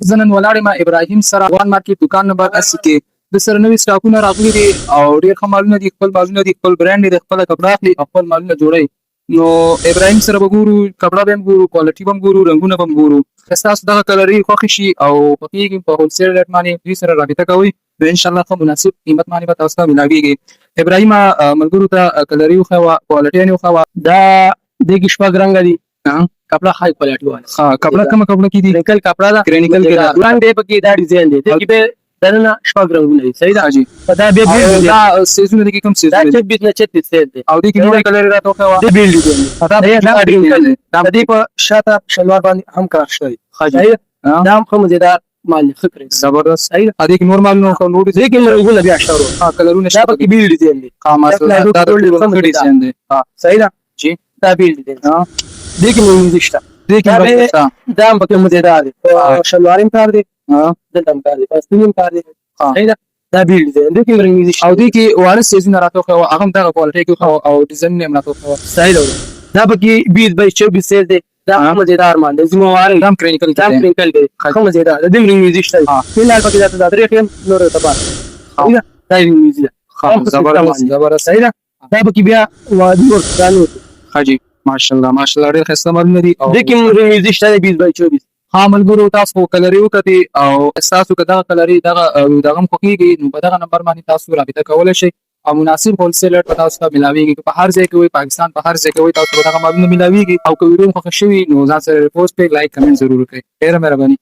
زنن ولاړې ما ابراهیم سره وان مارکیټ دکان نمبر 80 کې د سره نوې سټاکونه راغلي دي او ډېر ښه مالونه دي، خپل مالونه دي، خپل برانډ دي، خپل کپڑا اخلي او خپل مالونه جوړوي. نو ابراهیم سره به ګورو، کپڑا به هم ګورو، کوالټي به هم ګورو، رنګونه به هم ګورو. که ستاسو دغه کلري خوښ شي او خوښېږي په هولسیل ریټ باندې دوی سره رابطه کوئ نو انشاءالله ښه مناسب قیمت باندې به تاسو ته ملاویږي. ابراهیم ملګرو ته کلري وښوه، کوالټي یې وښوه. دا دې کې شپږ رنګه دي، کپڑا هاي کوالټي والا. ها کپڑا کوم کپڑا کې دي؟ کرینکل کپڑا دا، کرینکل کې دا رنګ دی پکې، دا ډیزاین دی چې به دنه شپږ رنگونه دي. صحیح ده جی. دا به دا سیزونه دي کوم سیزونه دا 26 نه 36 سیز دی او دې کې نور کلر راته وښوه. دې بیل دي دا کرینکل دی. دا دې په شاته شلوار باندې هم کار شوی. صحیح دا هم کوم مزیدار مال خبره زبردست. صحیح ا دې کې نور مالونه خو نور دې کې رنگونه بیا شروع. ها کلرونه دا پکې بیل ډیزاین دی. ها ماشاءالله دا د ډیزاین دی. ها صحیح ده جی. دا بیل دی. ها دې کې نو نشته. دې کې دا هم پکې مزیدار دی. شلواریم کار دی، ها دلته هم کار دی، پاستینیم کار دی. صحیح ده دا بیل دی. دې کې رنگ نشته او دې کې واره سیزونه راته وښوه، هغه هم دغه کوالټي کې وښوه او ډیزاین یې هم راته وښوه. صحیح ده. دا پکې 20 باي 24 سیز دی. دا مزیدار مال دی. زمواره دام کرینکل دا کرینکل دی. خو مزیدار د دې رنگ نشته. فلال پکې دا درې خیم نور ته پات. صحیح ده دا رنگ نشته. زبردست. صحیح ده دا پکې بیا وادي ورته حاجی ماشاءالله ماشاءالله ډېر ښایسته مالونه دي او دې کې رنگ نشته 20 باي 24. ها ملګرو تاسو کلري وکړئ او تاسو که دغه کلري دغه هم خوښېږي نو په دغه نمبر باندې تاسو رابطه کولی شئ او مناسب هولسیل ریټ په تاسو ته ملاویږي. په هر ځای کې وي، پاکستان په هر ځای کې وي، تاسو به دغه مالونه ملاویږي. او که ویډیو خوښه شوي نو ځان سره پوسټ کړئ، لایک کمنټ ضرور وکړئ. ډېره مهرباني.